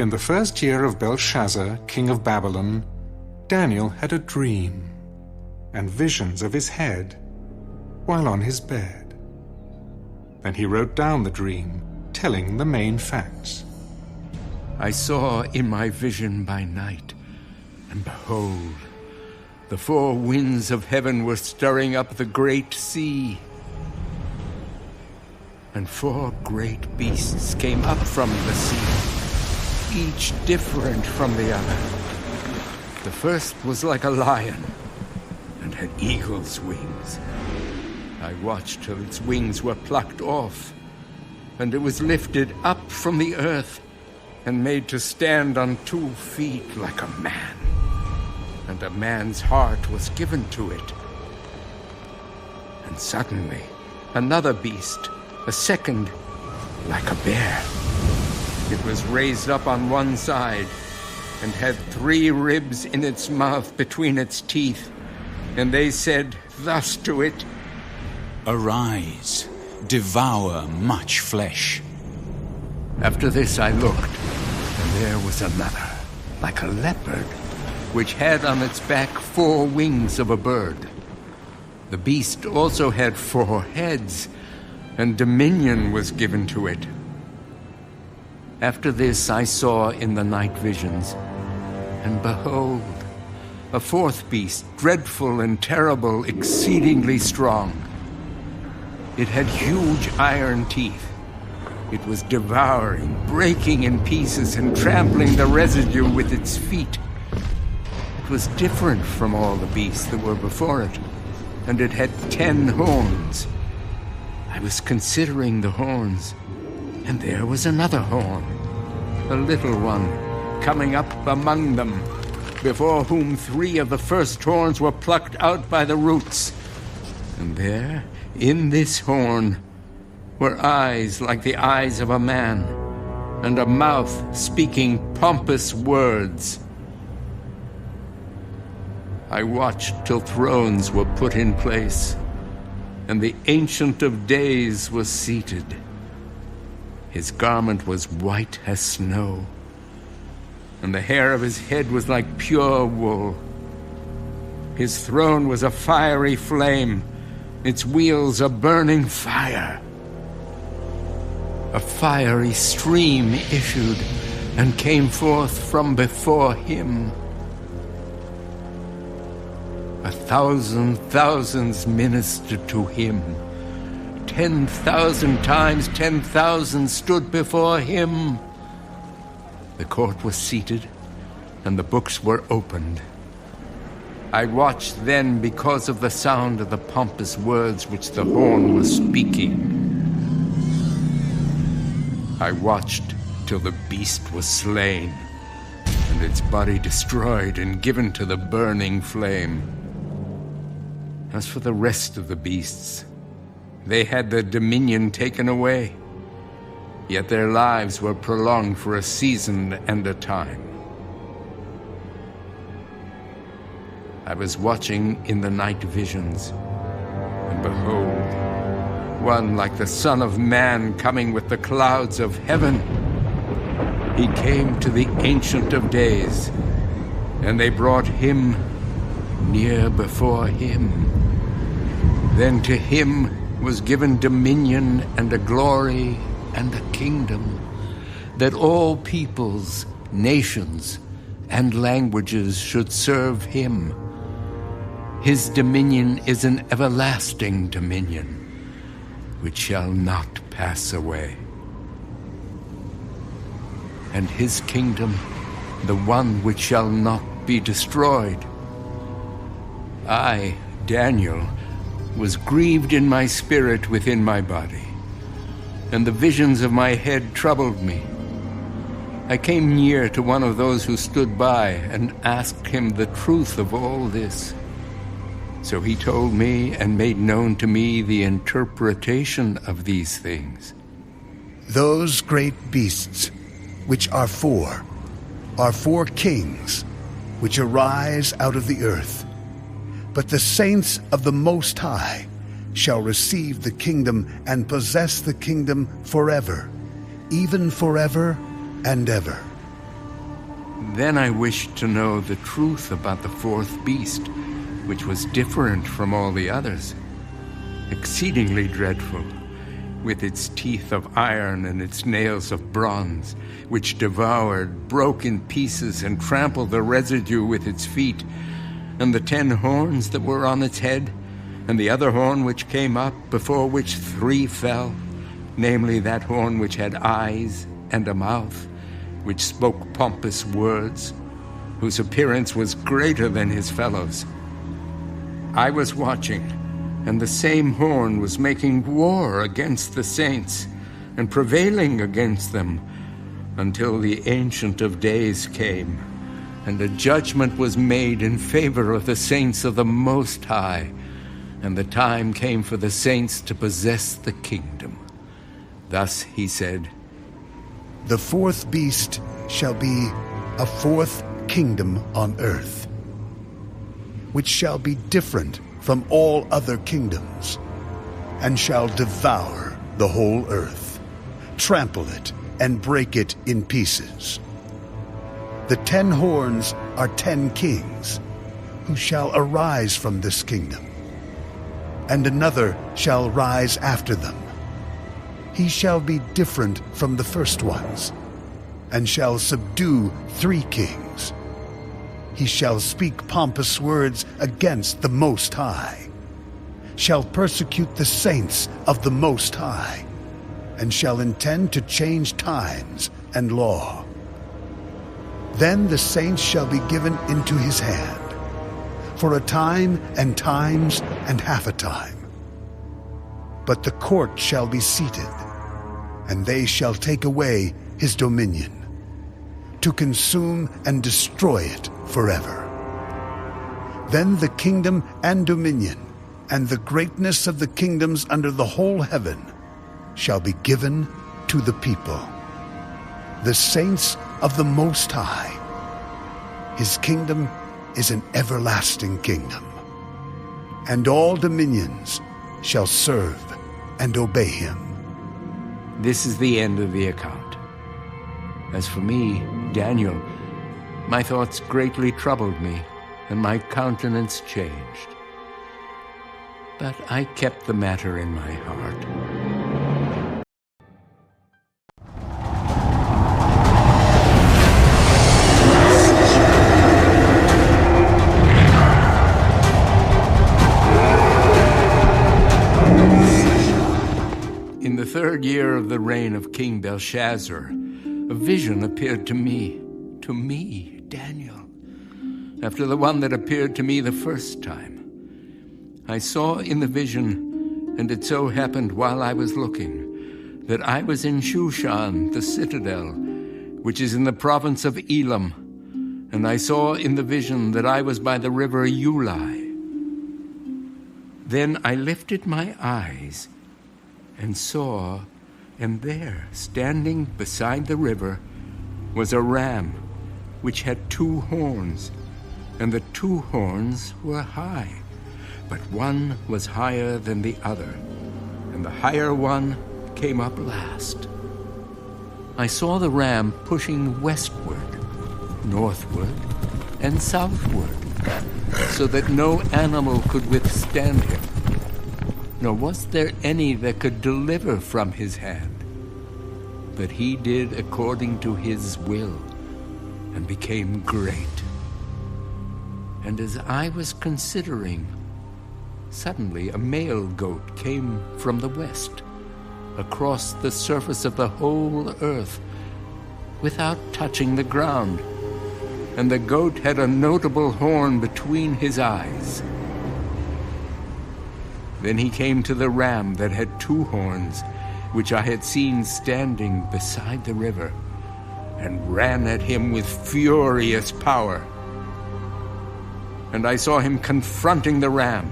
In the first year of Belshazzar, king of Babylon, Daniel had a dream and visions of his head while on his bed. Then he wrote down the dream, telling the main facts. I saw in my vision by night, and behold, the four winds of heaven were stirring up the great sea. And four great beasts came up from the sea, each different from the other. The first was like a lion, and had eagle's wings. I watched till its wings were plucked off, and it was lifted up from the earth, and made to stand on 2 feet like a man. And a man's heart was given to it. And suddenly, another beast, a second, like a bear. It was raised up on one side, and had 3 ribs in its mouth between its teeth. And they said thus to it, Arise, devour much flesh. After this I looked, and there was another, like a leopard, which had on its back 4 wings of a bird. The beast also had 4 heads, and dominion was given to it. After this I saw in the night visions, and behold, a 4th beast, dreadful and terrible, exceedingly strong. It had huge iron teeth. It was devouring, breaking in pieces, and trampling the residue with its feet. It was different from all the beasts that were before it, and it had 10 horns. I was considering the horns, and there was another horn, a little one, coming up among them, before whom 3 of the first horns were plucked out by the roots. And there, in this horn, were eyes like the eyes of a man, and a mouth speaking pompous words. I watched till thrones were put in place, and the Ancient of Days was seated. His garment was white as snow, and the hair of his head was like pure wool. His throne was a fiery flame, its wheels a burning fire. A fiery stream issued and came forth from before him. 1,000 thousands ministered to him. 10,000 times 10,000 stood before him. The court was seated, and the books were opened. I watched then because of the sound of the pompous words which the horn was speaking. I watched till the beast was slain, and its body destroyed and given to the burning flame. As for the rest of the beasts, they had their dominion taken away, yet their lives were prolonged for a season and a time. I was watching in the night visions, and behold, one like the Son of Man coming with the clouds of heaven. He came to the Ancient of Days, and they brought him near before him. Then to him was given dominion and a glory and a kingdom, that all peoples, nations, and languages should serve him. His dominion is an everlasting dominion, which shall not pass away. And his kingdom, the one which shall not be destroyed. I, Daniel, was grieved in my spirit within my body, and the visions of my head troubled me. I came near to one of those who stood by and asked him the truth of all this. So he told me and made known to me the interpretation of these things. Those great beasts, which are 4 kings, which arise out of the earth. But the saints of the Most High shall receive the kingdom and possess the kingdom forever, even forever and ever. Then I wished to know the truth about the fourth beast, which was different from all the others, exceedingly dreadful, with its teeth of iron and its nails of bronze, which devoured, broke in pieces, and trampled the residue with its feet, and the 10 horns that were on its head, and the other horn which came up, before which 3 fell, namely that horn which had eyes and a mouth, which spoke pompous words, whose appearance was greater than his fellows. I was watching, and the same horn was making war against the saints, and prevailing against them, until the Ancient of Days came, and a judgment was made in favor of the saints of the Most High, and the time came for the saints to possess the kingdom. Thus he said, The fourth beast shall be a fourth kingdom on earth, which shall be different from all other kingdoms, and shall devour the whole earth, trample it, and break it in pieces. The 10 horns are 10 kings, who shall arise from this kingdom, and another shall rise after them. He shall be different from the first ones, and shall subdue 3 kings. He shall speak pompous words against the Most High, shall persecute the saints of the Most High, and shall intend to change times and law. Then the saints shall be given into his hand, for a time and times and half a time. But the court shall be seated, and they shall take away his dominion, to consume and destroy it forever. Then the kingdom and dominion, and the greatness of the kingdoms under the whole heaven, shall be given to the people, the saints of the Most High. His kingdom is an everlasting kingdom, and all dominions shall serve and obey him. This is the end of the account. As for me, Daniel, my thoughts greatly troubled me, and my countenance changed. But I kept the matter in my heart. In the 3rd year of the reign of King Belshazzar, a vision appeared to me, Daniel, after the one that appeared to me the first time. I saw in the vision, and it so happened while I was looking, that I was in Shushan, the citadel, which is in the province of Elam, and I saw in the vision that I was by the river Ulai. Then I lifted my eyes and saw, and there, standing beside the river, was a ram which had 2 horns, and the 2 horns were high, but one was higher than the other, and the higher one came up last. I saw the ram pushing westward, northward, and southward, so that no animal could withstand him, nor was there any that could deliver from his hand. But he did according to his will, and became great. And as I was considering, suddenly a male goat came from the west, across the surface of the whole earth, without touching the ground. And the goat had a notable horn between his eyes. Then he came to the ram that had 2 horns, which I had seen standing beside the river, and ran at him with furious power. And I saw him confronting the ram.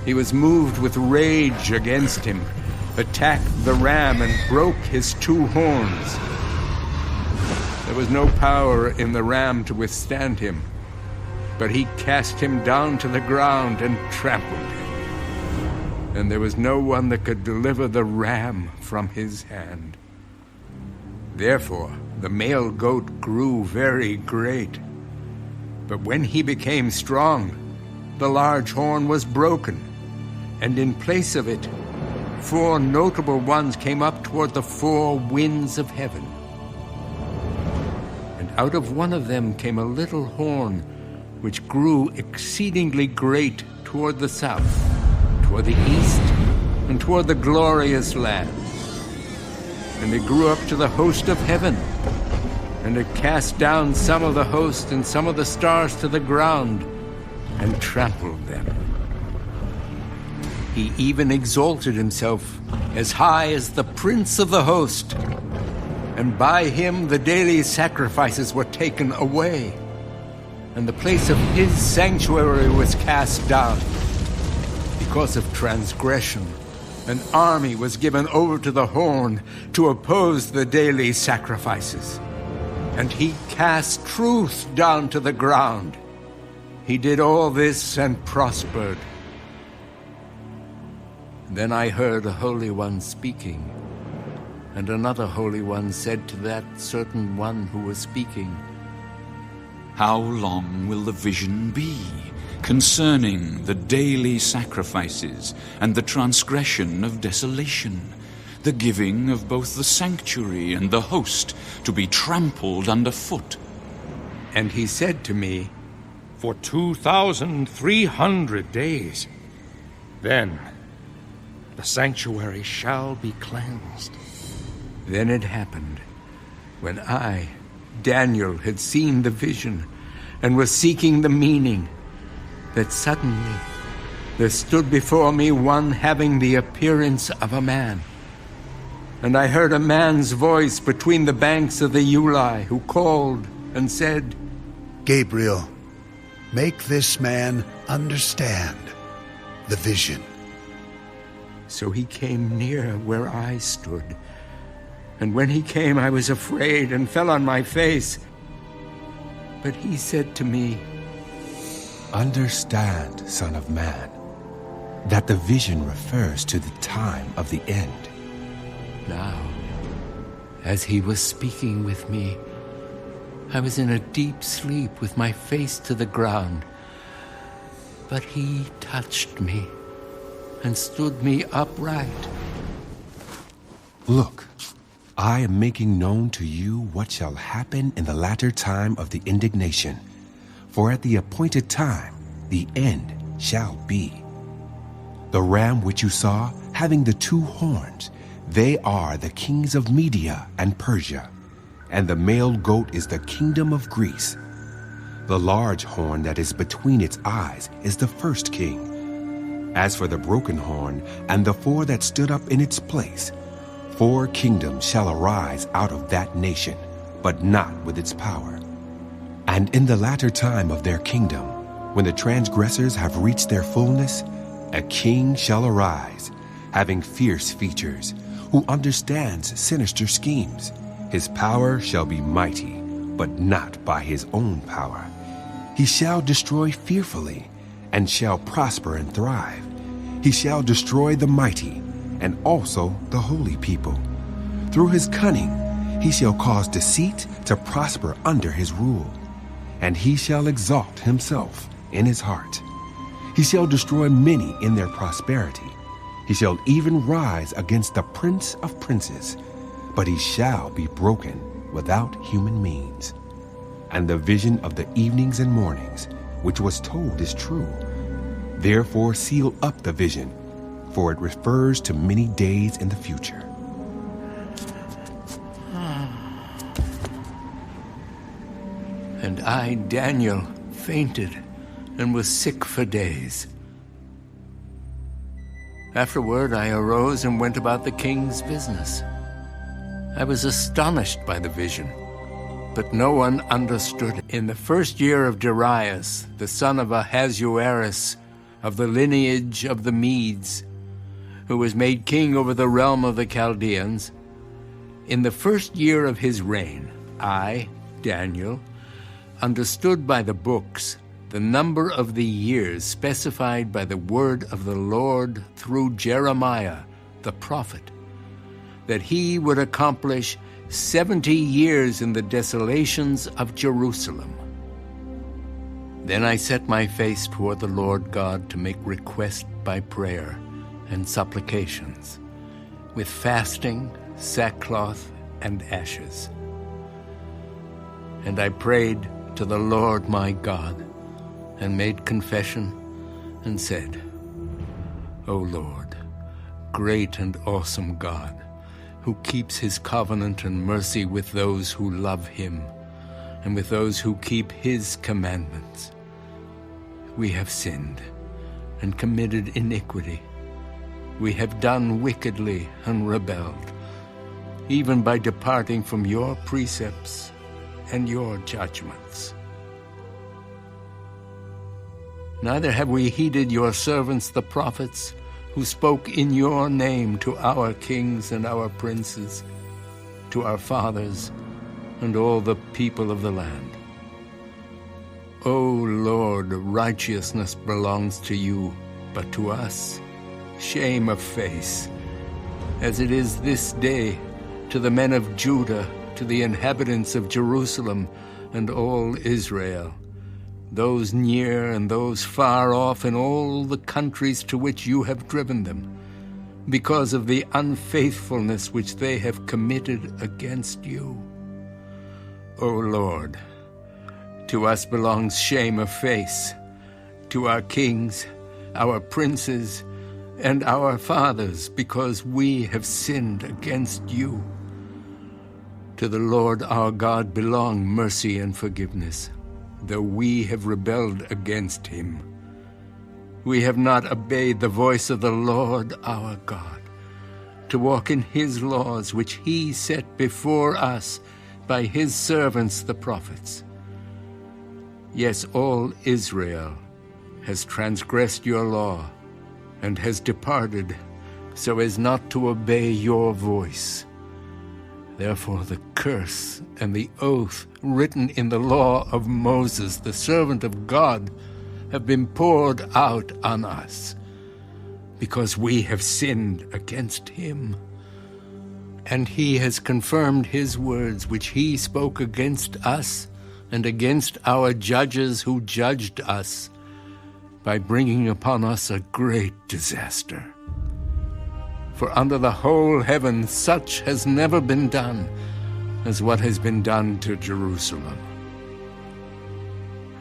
He was moved with rage against him, attacked the ram, and broke his 2 horns. There was no power in the ram to withstand him, but he cast him down to the ground and trampled him. And there was no one that could deliver the ram from his hand. Therefore, the male goat grew very great. But when he became strong, the large horn was broken, and in place of it, 4 notable ones came up toward the 4 winds of heaven. And out of one of them came a little horn, which grew exceedingly great toward the south, toward the east, and toward the glorious land. And it grew up to the host of heaven, and it cast down some of the host and some of the stars to the ground, and trampled them. He even exalted himself as high as the prince of the host, and by him the daily sacrifices were taken away, and the place of his sanctuary was cast down. Because of transgression, an army was given over to the horn to oppose the daily sacrifices. And he cast truth down to the ground. He did all this and prospered. Then I heard a Holy One speaking, and another Holy One said to that certain one who was speaking, How long will the vision be concerning the daily sacrifices and the transgression of desolation, the giving of both the sanctuary and the host to be trampled underfoot? And he said to me, For 2,300 days, then the sanctuary shall be cleansed. Then it happened, when I, Daniel, had seen the vision and was seeking the meaning, that suddenly there stood before me one having the appearance of a man. And I heard a man's voice between the banks of the Ulai, who called and said, Gabriel, make this man understand the vision. So he came near where I stood. And when he came, I was afraid and fell on my face. But he said to me, Understand, Son of Man, that the vision refers to the time of the end. Now, as he was speaking with me, I was in a deep sleep with my face to the ground. But he touched me and stood me upright. Look, I am making known to you what shall happen in the latter time of the indignation. For at the appointed time, the end shall be. The ram which you saw, having the 2 horns, they are the kings of Media and Persia, and the male goat is the kingdom of Greece. The large horn that is between its eyes is the first king. As for the broken horn and the 4 that stood up in its place, 4 kingdoms shall arise out of that nation, but not with its power. And in the latter time of their kingdom, when the transgressors have reached their fullness, a king shall arise, having fierce features, who understands sinister schemes. His power shall be mighty, but not by his own power. He shall destroy fearfully, and shall prosper and thrive. He shall destroy the mighty, and also the holy people. Through his cunning, he shall cause deceit to prosper under his rule. And he shall exalt himself in his heart. He shall destroy many in their prosperity. He shall even rise against the prince of princes, but he shall be broken without human means. And the vision of the evenings and mornings, which was told, is true. Therefore seal up the vision, for it refers to many days in the future. And I, Daniel, fainted and was sick for days. Afterward I arose and went about the king's business. I was astonished by the vision, but no one understood it. In the 1st year of Darius, the son of Ahasuerus, of the lineage of the Medes, who was made king over the realm of the Chaldeans, in the 1st year of his reign, I, Daniel, understood by the books the number of the years specified by the word of the Lord through Jeremiah, the prophet, that he would accomplish 70 years in the desolations of Jerusalem. Then I set my face toward the Lord God to make request by prayer and supplications, with fasting, sackcloth, and ashes. And I prayed to the Lord my God, and made confession, and said, O Lord, great and awesome God, who keeps his covenant and mercy with those who love him, and with those who keep his commandments. We have sinned and committed iniquity. We have done wickedly and rebelled, even by departing from your precepts and your judgments. Neither have we heeded your servants the prophets, who spoke in your name to our kings and our princes, to our fathers and all the people of the land. O Lord, righteousness belongs to you, but to us shame of face, as it is this day to the men of Judah, to the inhabitants of Jerusalem and all Israel, those near and those far off in all the countries to which you have driven them, because of the unfaithfulness which they have committed against you. O Lord, to us belongs shame of face, to our kings, our princes, and our fathers, because we have sinned against you. To the Lord our God belong mercy and forgiveness, though we have rebelled against him. We have not obeyed the voice of the Lord our God, to walk in his laws which he set before us by his servants the prophets. Yes, all Israel has transgressed your law and has departed so as not to obey your voice. Therefore the curse and the oath written in the law of Moses, the servant of God, have been poured out on us, because we have sinned against him. And he has confirmed his words which he spoke against us and against our judges who judged us, by bringing upon us a great disaster. For under the whole heaven such has never been done as what has been done to Jerusalem.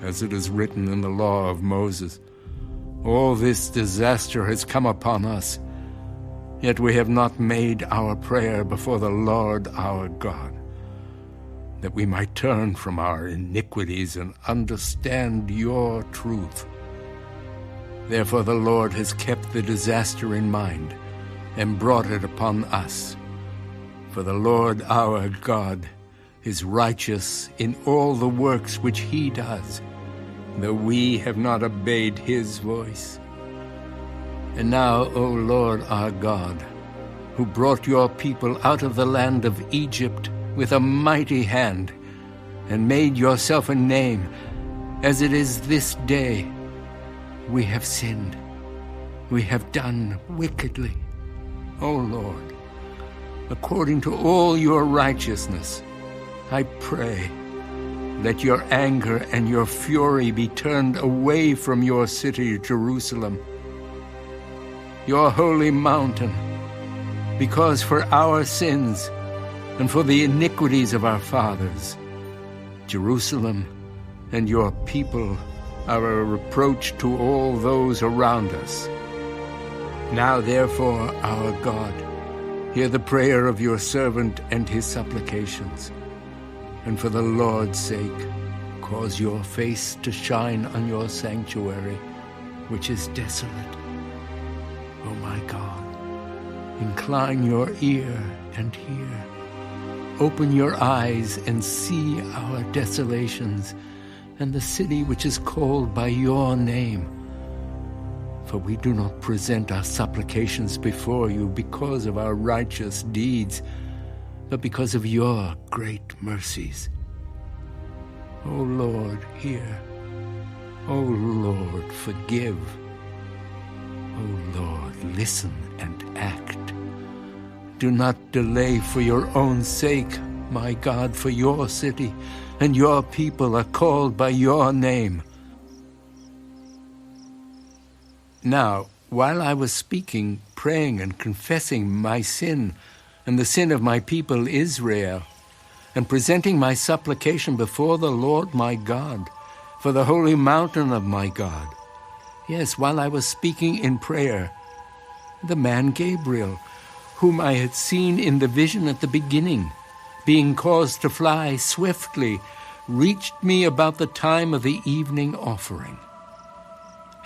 As it is written in the law of Moses, all this disaster has come upon us, yet we have not made our prayer before the Lord our God, that we might turn from our iniquities and understand your truth. Therefore the Lord has kept the disaster in mind and brought it upon us. For the Lord our God is righteous in all the works which he does, though we have not obeyed his voice. And now, O Lord our God, who brought your people out of the land of Egypt with a mighty hand, and made yourself a name, as it is this day, we have sinned, we have done wickedly. O Lord, according to all your righteousness, I pray, let your anger and your fury be turned away from your city, Jerusalem, your holy mountain, because for our sins and for the iniquities of our fathers, Jerusalem and your people are a reproach to all those around us. Now therefore, our God, hear the prayer of your servant and his supplications, and for the Lord's sake, cause your face to shine on your sanctuary, which is desolate. O my God, incline your ear and hear. Open your eyes and see our desolations, and the city which is called by your name. For we do not present our supplications before you because of our righteous deeds, but because of your great mercies. O Lord, hear. O Lord, forgive. O Lord, listen and act. Do not delay for your own sake, my God, for your city, and your people are called by your name. Now, while I was speaking, praying, and confessing my sin and the sin of my people Israel, and presenting my supplication before the Lord my God, for the holy mountain of my God, yes, while I was speaking in prayer, the man Gabriel, whom I had seen in the vision at the beginning, being caused to fly swiftly, reached me about the time of the evening offering.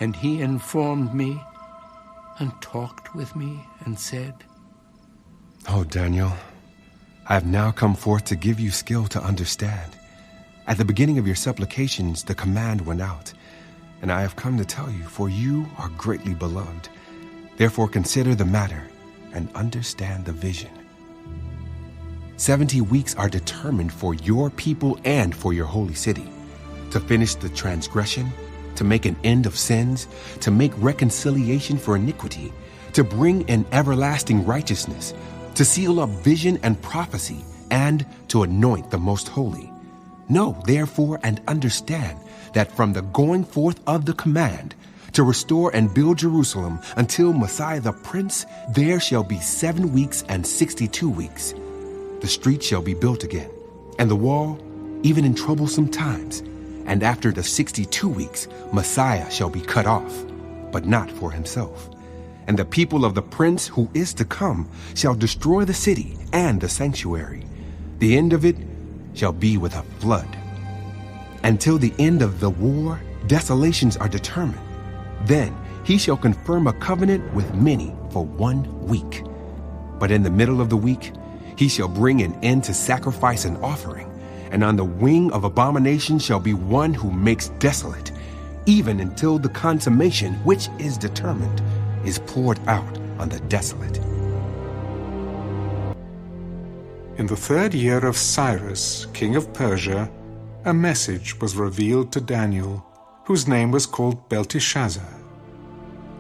And he informed me and talked with me and said, "Oh, Daniel, I have now come forth to give you skill to understand. At the beginning of your supplications, the command went out, and I have come to tell you, for you are greatly beloved. Therefore consider the matter and understand the vision. 70 weeks are determined for your people and for your holy city, to finish the transgression, to make an end of sins, to make reconciliation for iniquity, to bring in everlasting righteousness, to seal up vision and prophecy, and to anoint the most holy. Know, therefore, and understand that from the going forth of the command to restore and build Jerusalem until Messiah the Prince, there shall be 7 weeks and 62 weeks. The street shall be built again, and the wall, even in troublesome times. And after the 62 weeks, Messiah shall be cut off, but not for himself. And the people of the Prince who is to come shall destroy the city and the sanctuary. The end of it shall be with a flood. Until the end of the war, desolations are determined. Then he shall confirm a covenant with many for 1 week. But in the middle of the week, he shall bring an end to sacrifice and offering. And on the wing of abomination shall be one who makes desolate, even until the consummation which is determined is poured out on the desolate. In the 3rd year of Cyrus, king of Persia, a message was revealed to Daniel, whose name was called Belteshazzar.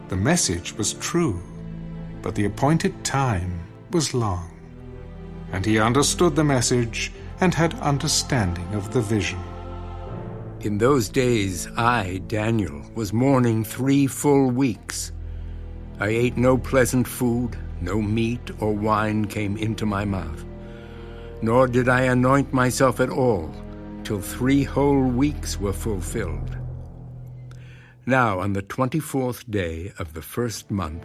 The message was true, but the appointed time was long. And he understood the message and had understanding of the vision. In those days I, Daniel, was mourning 3 full weeks. I ate no pleasant food, no meat or wine came into my mouth, nor did I anoint myself at all, till 3 whole weeks were fulfilled. Now on the 24th day of the 1st month,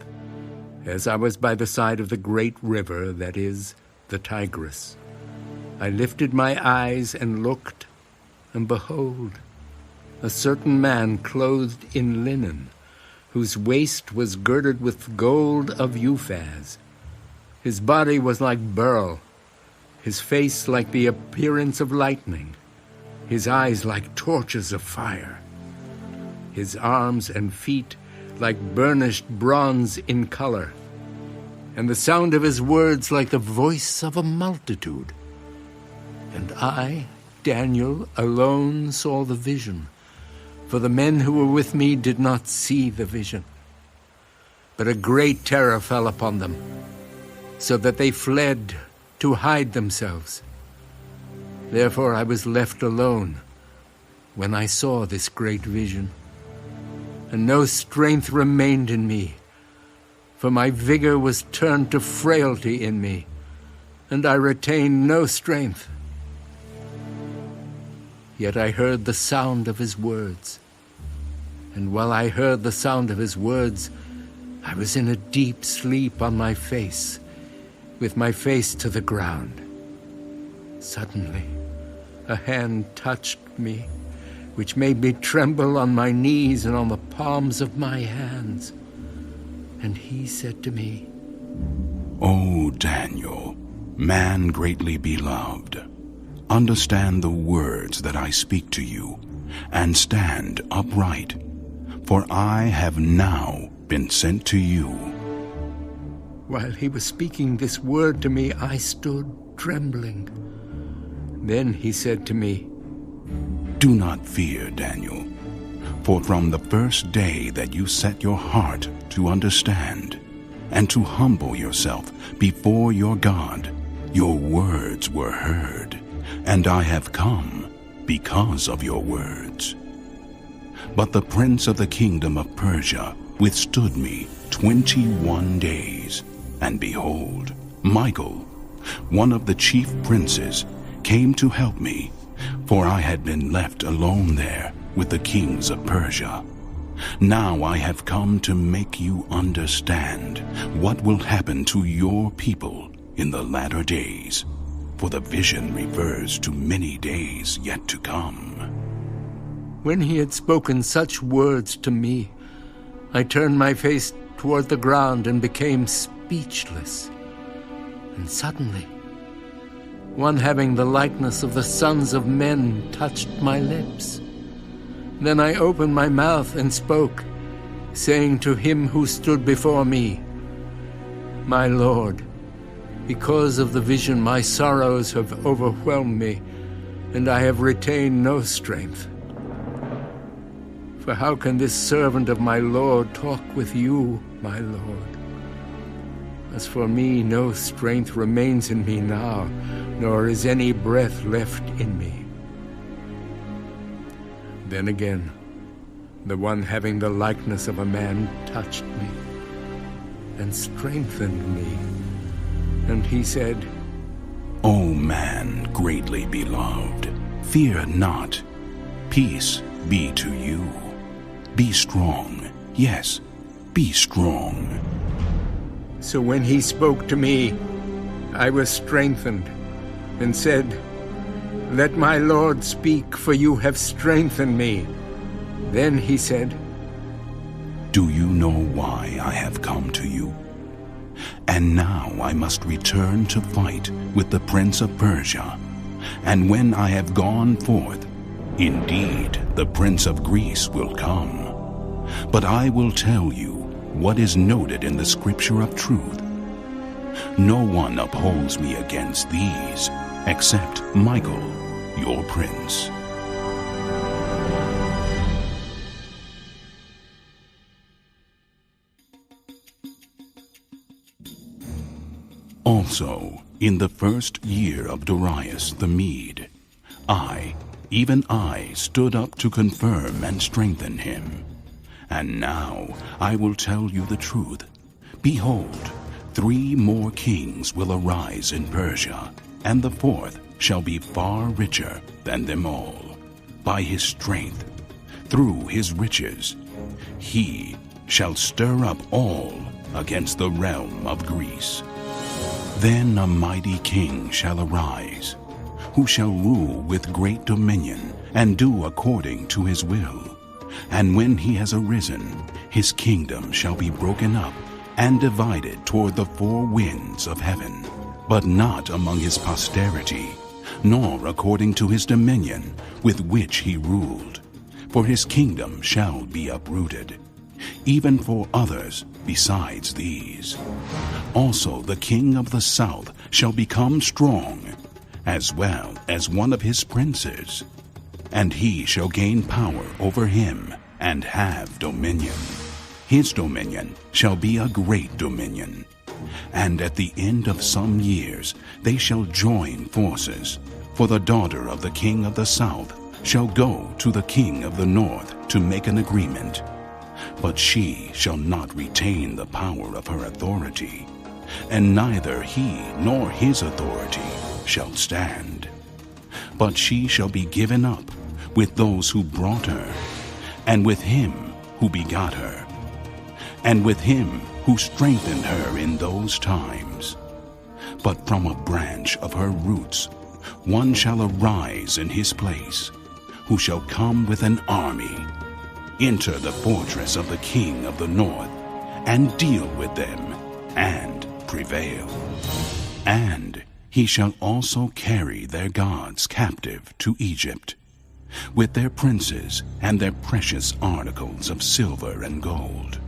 as I was by the side of the great river, that is, the Tigris, I lifted my eyes and looked, and behold, a certain man clothed in linen, whose waist was girded with gold of Uphaz. His body was like beryl, his face like the appearance of lightning, his eyes like torches of fire, his arms and feet like burnished bronze in color, and the sound of his words like the voice of a multitude. And I, Daniel, alone saw the vision, for the men who were with me did not see the vision. But a great terror fell upon them, so that they fled to hide themselves. Therefore I was left alone when I saw this great vision, and no strength remained in me, for my vigor was turned to frailty in me, and I retained no strength. Yet I heard the sound of his words, and while I heard the sound of his words, I was in a deep sleep on my face, with my face to the ground. Suddenly, a hand touched me, which made me tremble on my knees and on the palms of my hands. And he said to me, O Daniel, man greatly beloved, understand the words that I speak to you, and stand upright, for I have now been sent to you. While he was speaking this word to me, I stood trembling. Then he said to me, Do not fear, Daniel, for from the first day that you set your heart to understand and to humble yourself before your God, Your words were heard, and I have come because of your words. But the prince of the kingdom of Persia withstood me 21 days, and behold, Michael, one of the chief princes, came to help me, for I had been left alone there with the kings of Persia. Now I have come to make you understand what will happen to your people in the latter days, for the vision refers to many days yet to come. When he had spoken such words to me, I turned my face toward the ground and became speechless. And suddenly, one having the likeness of the sons of men touched my lips. Then I opened my mouth and spoke, saying to him who stood before me, My Lord, because of the vision my sorrows have overwhelmed me, and I have retained no strength. For how can this servant of my Lord talk with you, my Lord? As for me, no strength remains in me now, nor is any breath left in me. Then again, the one having the likeness of a man touched me and strengthened me. And he said, O man greatly beloved, fear not. Peace be to you. Be strong. Yes, be strong. So when he spoke to me, I was strengthened, and said, Let my Lord speak, for you have strengthened me. Then he said, Do you know why I have come to you? And now I must return to fight with the prince of Persia. And when I have gone forth, indeed the prince of Greece will come. But I will tell you what is noted in the scripture of truth. No one upholds me against these, except Michael, your prince. Also, in the first year of Darius the Mede, even I, stood up to confirm and strengthen him. And now I will tell you the truth. Behold, 3 more kings will arise in Persia, and the 4th shall be far richer than them all. By his strength, through his riches, he shall stir up all against the realm of Greece. Then a mighty king shall arise, who shall rule with great dominion, and do according to his will. And when he has arisen, his kingdom shall be broken up and divided toward the 4 winds of heaven, but not among his posterity, nor according to his dominion with which he ruled. For his kingdom shall be uprooted, even for others besides these. Also the king of the south shall become strong, as well as one of his princes, and he shall gain power over him and have dominion. His dominion shall be a great dominion. And at the end of some years they shall join forces, for the daughter of the king of the south shall go to the king of the north to make an agreement. But she shall not retain the power of her authority, and neither he nor his authority shall stand. But she shall be given up with those who brought her, and with him who begot her, and with him who strengthened her in those times. But from a branch of her roots one shall arise in his place, who shall come with an army, enter the fortress of the king of the north, and deal with them, and prevail. And he shall also carry their gods captive to Egypt, with their princes and their precious articles of silver and gold.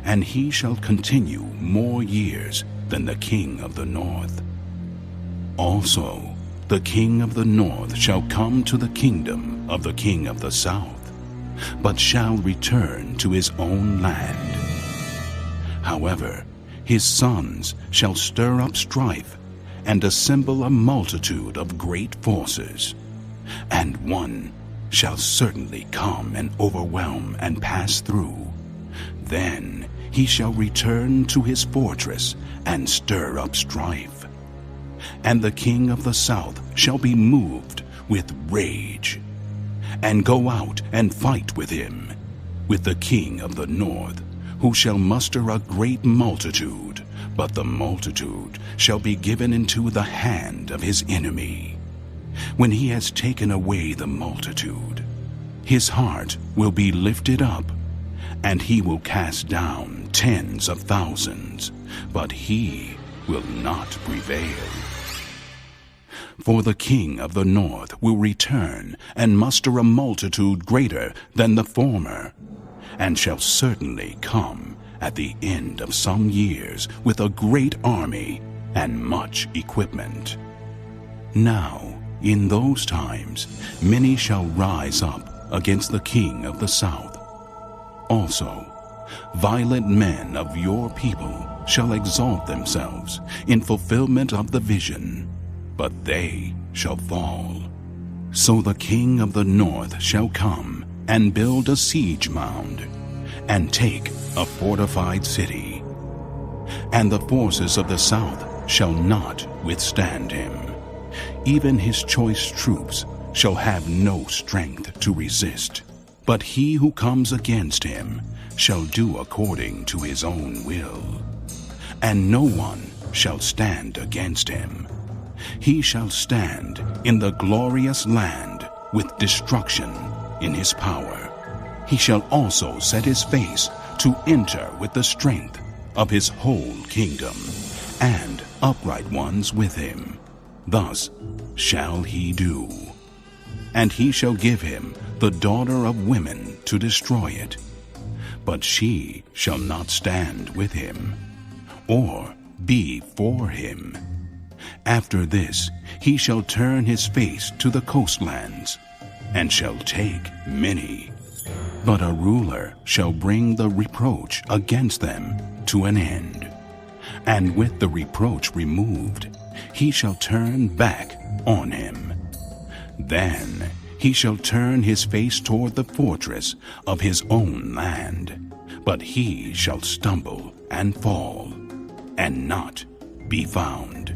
And he shall continue more years than the king of the north. Also, the king of the north shall come to the kingdom of the king of the south, but shall return to his own land. However, his sons shall stir up strife, and assemble a multitude of great forces. And one shall certainly come and overwhelm and pass through. Then he shall return to his fortress and stir up strife. And the king of the south shall be moved with rage, and go out and fight with him, with the king of the north, who shall muster a great multitude, but the multitude shall be given into the hand of his enemy. When he has taken away the multitude, his heart will be lifted up, and he will cast down tens of thousands, but he will not prevail. For the king of the north will return and muster a multitude greater than the former, and shall certainly come at the end of some years with a great army and much equipment. Now, in those times, many shall rise up against the king of the south. Also, violent men of your people shall exalt themselves in fulfillment of the vision, but they shall fall. So the king of the north shall come and build a siege mound, and take a fortified city. And the forces of the south shall not withstand him. Even his choice troops shall have no strength to resist. But he who comes against him shall do according to his own will. And no one shall stand against him. He shall stand in the glorious land with destruction in his power. He shall also set his face to enter with the strength of his whole kingdom, and upright ones with him. Thus shall he do. And he shall give him the daughter of women to destroy it. But she shall not stand with him, or be for him. After this he shall turn his face to the coastlands, and shall take many. But a ruler shall bring the reproach against them to an end. And with the reproach removed, he shall turn back on him. Then he shall turn his face toward the fortress of his own land, but he shall stumble and fall, and not be found.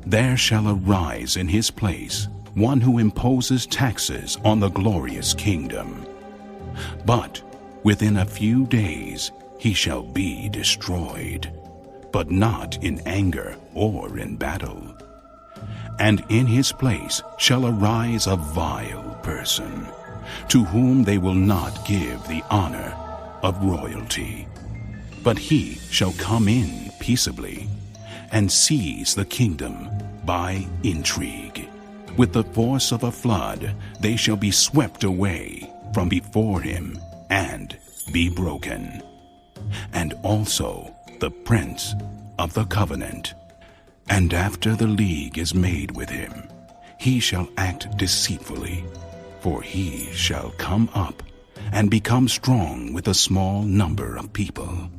There shall arise in his place one who imposes taxes on the glorious kingdom. But within a few days he shall be destroyed, but not in anger or in battle. And in his place shall arise a vile person, to whom they will not give the honor of royalty. But he shall come in peaceably, and seize the kingdom by intrigue. With the force of a flood they shall be swept away from before him and be broken. And also the prince of the covenant. And after the league is made with him, he shall act deceitfully, for he shall come up and become strong with a small number of people.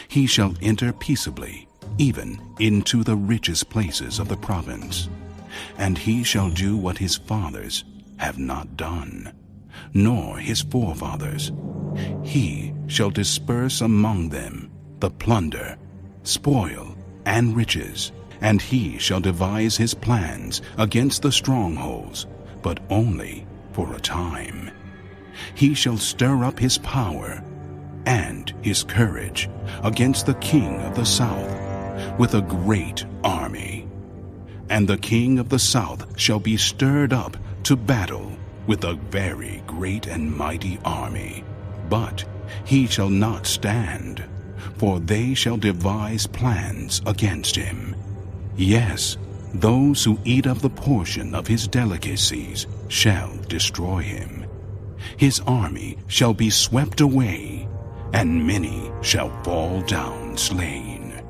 He shall enter peaceably, even into the richest places of the province, and he shall do what his fathers have not done, nor his forefathers. He shall disperse among them the plunder, spoil, and riches, and he shall devise his plans against the strongholds, but only for a time. He shall stir up his power and his courage against the king of the south with a great army. And the king of the south shall be stirred up to battle with a very great and mighty army. But he shall not stand, for they shall devise plans against him. Yes, those who eat of the portion of his delicacies shall destroy him. His army shall be swept away, and many shall fall down slain.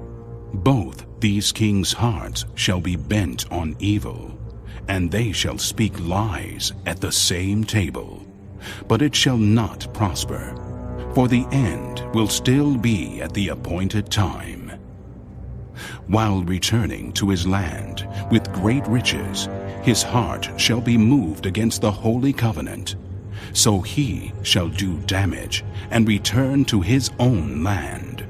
Both these kings' hearts shall be bent on evil, and they shall speak lies at the same table. But it shall not prosper, for the end will still be at the appointed time. While returning to his land with great riches, his heart shall be moved against the holy covenant. So he shall do damage and return to his own land.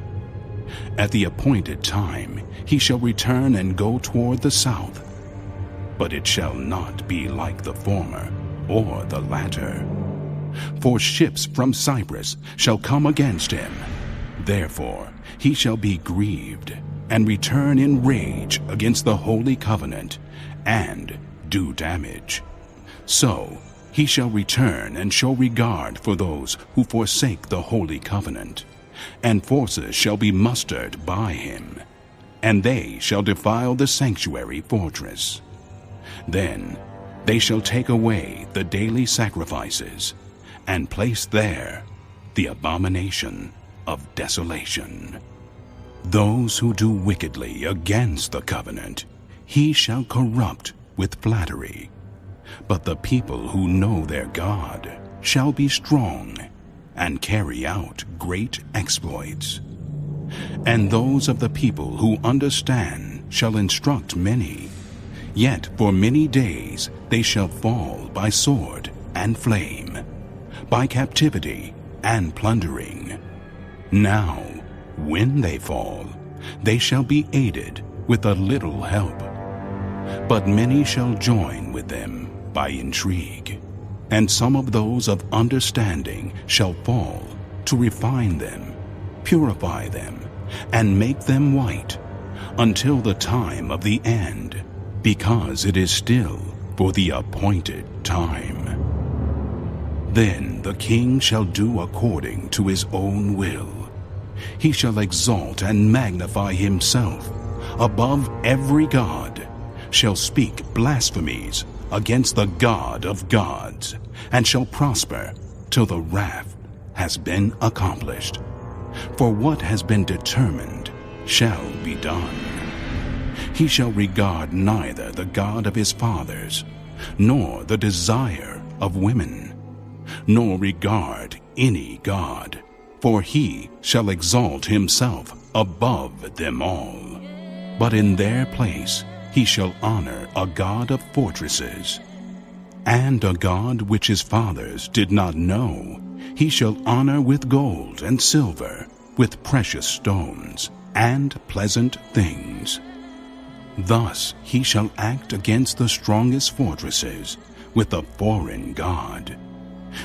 At the appointed time he shall return and go toward the south. But it shall not be like the former or the latter. For ships from Cyprus shall come against him. Therefore he shall be grieved, and return in rage against the holy covenant, and do damage. So he shall return and show regard for those who forsake the holy covenant, and forces shall be mustered by him, and they shall defile the sanctuary fortress. Then they shall take away the daily sacrifices, and place there the abomination of desolation. Those who do wickedly against the covenant, he shall corrupt with flattery. But the people who know their God shall be strong, and carry out great exploits. And those of the people who understand shall instruct many. Yet for many days they shall fall by sword and flame, by captivity and plundering. Now, when they fall, they shall be aided with a little help. But many shall join with them by intrigue, and some of those of understanding shall fall to refine them, purify them, and make them white, until the time of the end, because it is still for the appointed time. Then the king shall do according to his own will. He shall exalt and magnify himself above every god, shall speak blasphemies against the God of gods, and shall prosper till the wrath has been accomplished. For what has been determined shall be done. He shall regard neither the God of his fathers, nor the desire of women, nor regard any god, for he shall exalt himself above them all. But in their place he shall honor a God of fortresses, and a God which his fathers did not know he shall honor with gold and silver, with precious stones and pleasant things. Thus he shall act against the strongest fortresses with a foreign god,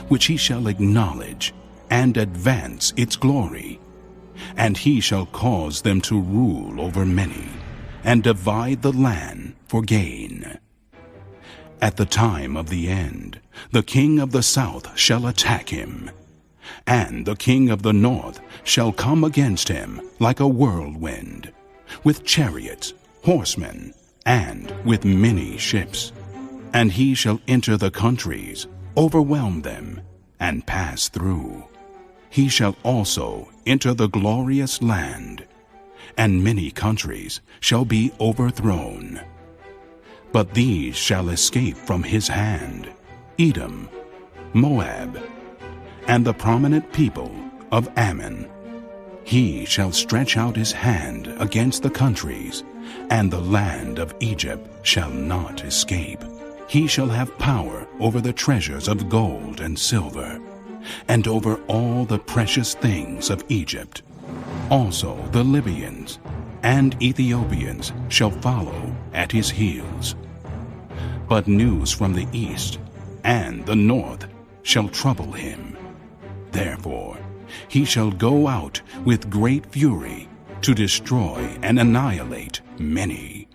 which he shall acknowledge and advance its glory. And he shall cause them to rule over many, and divide the land for gain. At the time of the end, the king of the south shall attack him, and the king of the north shall come against him like a whirlwind, with chariots, horsemen, and with many ships. And he shall enter the countries, overwhelm them, and pass through. He shall also enter the glorious land, and many countries shall be overthrown. But these shall escape from his hand: Edom, Moab, and the prominent people of Ammon. He shall stretch out his hand against the countries, and the land of Egypt shall not escape. He shall have power over the treasures of gold and silver, and over all the precious things of Egypt. Also the Libyans and Ethiopians shall follow at his heels. But news from the east and the north shall trouble him. Therefore he shall go out with great fury to destroy and annihilate many.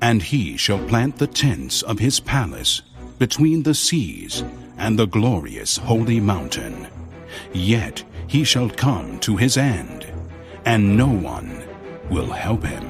And he shall plant the tents of his palace between the seas and the glorious holy mountain. Yet he shall come to his end, and no one will help him.